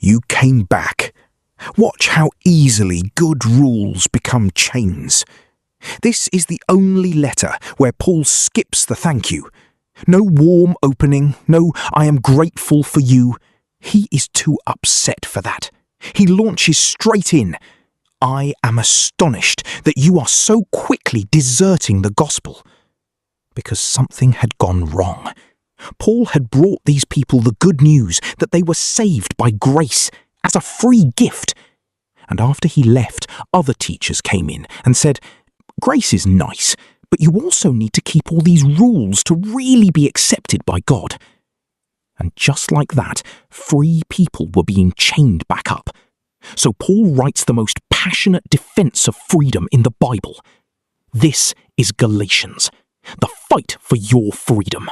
You came back. Watch how easily good rules become chains. This is the only letter where Paul skips the thank you. No warm opening, no I am grateful for you. He is too upset for that. He launches straight in. I am astonished that you are so quickly deserting the gospel. Because something had gone wrong. Paul had brought these people the good news that they were saved by grace as a free gift. And after he left, other teachers came in and said, grace is nice, but you also need to keep all these rules to really be accepted by God. And just like that, free people were being chained back up. So Paul writes the most passionate defense of freedom in the Bible. This is Galatians, the fight for your freedom.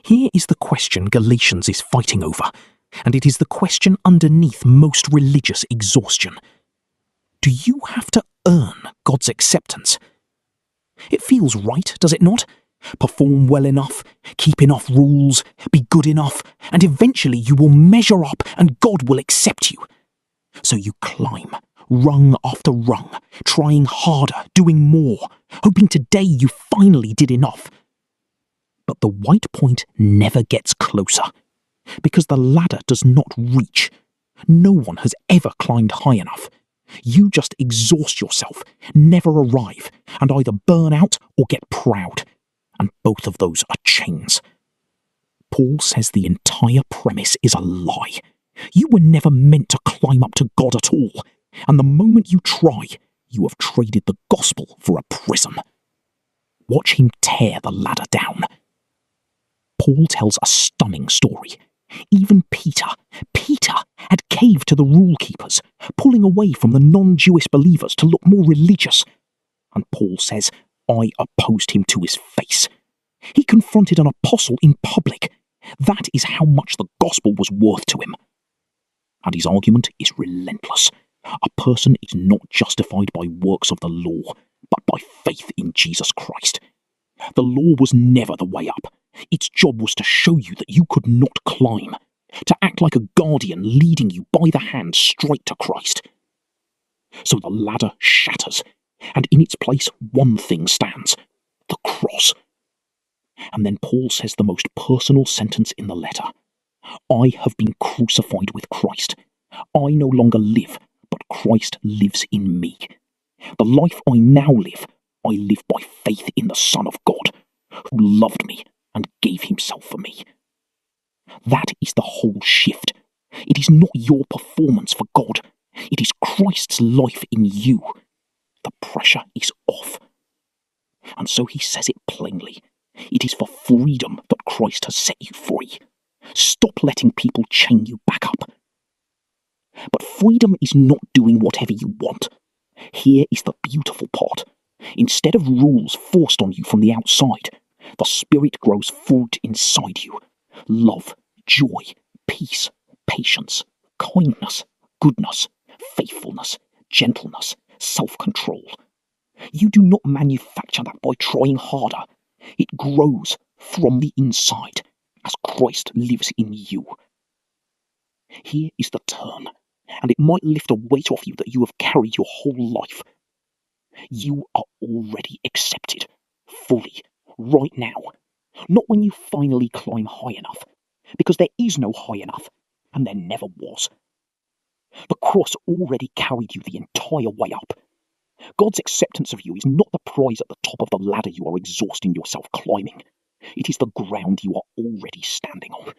Here is the question Galatians is fighting over, and it is the question underneath most religious exhaustion. Do you have to earn God's acceptance? It feels right, does it not? Perform well enough, keep enough rules, be good enough, and eventually you will measure up and God will accept you. So you climb, rung after rung, trying harder, doing more, hoping today you finally did enough. But the white point never gets closer, because the ladder does not reach. No one has ever climbed high enough. You just exhaust yourself, never arrive, and either burn out or get proud. And both of those are chains. Paul says the entire premise is a lie. You were never meant to climb up to God at all, and the moment you try, you have traded the gospel for a prison. Watch him tear the ladder down. Paul tells a stunning story. Even Peter had caved to the rule keepers, pulling away from the non-Jewish believers to look more religious. And Paul says, I opposed him to his face. He confronted an apostle in public. That is how much the gospel was worth to him. And his argument is relentless. A person is not justified by works of the law, but by faith in Jesus Christ. The law was never the way up. Its job was to show you that you could not climb, to act like a guardian leading you by the hand straight to Christ. So the ladder shatters, and in its place one thing stands, the cross. And then Paul says the most personal sentence in the letter. I have been crucified with Christ. I no longer live, but Christ lives in me. The life I now live, I live by faith in the Son of God, who loved me and gave himself for me. That is the whole shift. It is not your performance for God. It is Christ's life in you. The pressure is off. And so he says it plainly. It is for freedom that Christ has set you free. Stop letting people chain you back up. But freedom is not doing whatever you want. Here is the beautiful part. Instead of rules forced on you from the outside, the Spirit grows fruit inside you. Love, joy, peace, patience, kindness, goodness, faithfulness, gentleness, self-control. You do not manufacture that by trying harder. It grows from the inside as Christ lives in you. Here is the turn, and it might lift a weight off you that you have carried your whole life. You are already accepted, fully, right now. Not when you finally climb high enough, because there is no high enough, and there never was. The cross already carried you the entire way up. God's acceptance of you is not the prize at the top of the ladder you are exhausting yourself climbing. It is the ground you are already standing on.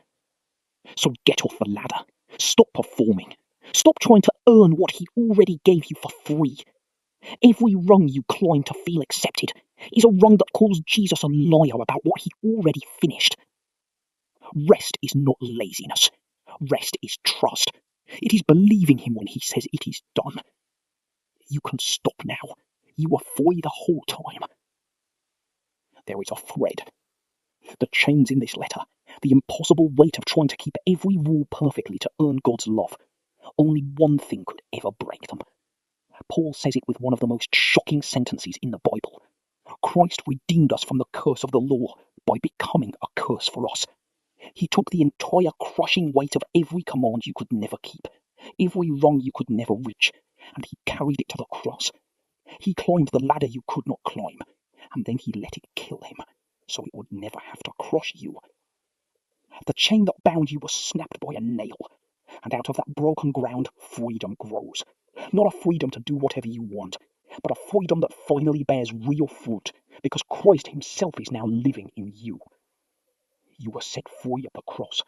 So get off the ladder. Stop performing. Stop trying to earn what he already gave you for free. Every rung you climb to feel accepted is a rung that calls Jesus a liar about what he already finished. Rest is not laziness. Rest is trust. It is believing him when he says it is done. You can stop now. You were free the whole time. There is a thread. The chains in this letter, the impossible weight of trying to keep every rule perfectly to earn God's love. Only one thing could ever break them. Paul says it with one of the most shocking sentences in the Bible. Christ redeemed us from the curse of the law by becoming a curse for us. He took the entire crushing weight of every command you could never keep, every wrong you could never reach, and he carried it to the cross. He climbed the ladder you could not climb, and then he let it kill him, so it would never have to crush you. The chain that bound you was snapped by a nail, and out of that broken ground, freedom grows. Not a freedom to do whatever you want, but a freedom that finally bears real fruit, because Christ himself is now living in you. You were set free at the cross.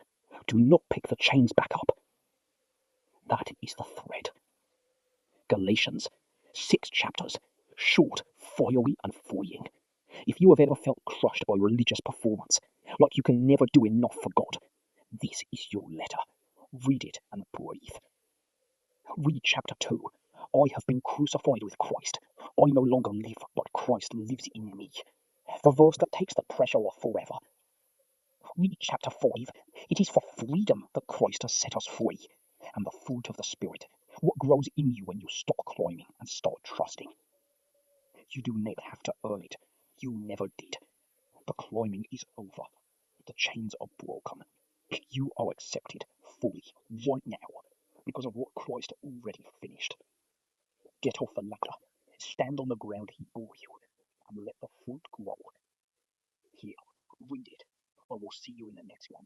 Do not pick the chains back up. That is the thread. Galatians, 6 chapters, short, fiery, and freeing. If you have ever felt crushed by religious performance, like you can never do enough for God, this is your letter. Read it and breathe. Read chapter 2. I have been crucified with Christ. I no longer live, but Christ lives in me. The verse that takes the pressure off forever. Read chapter 5. It is for freedom that Christ has set us free. And the fruit of the Spirit, what grows in you when you stop climbing and start trusting. You do never have to earn it. You never did. The climbing is over. The chains are broken. You are accepted fully right now because of what Christ already finished. Get off the ladder. Stand on the ground he bore you and let the fruit grow. Here, read it. I will see you in the next one.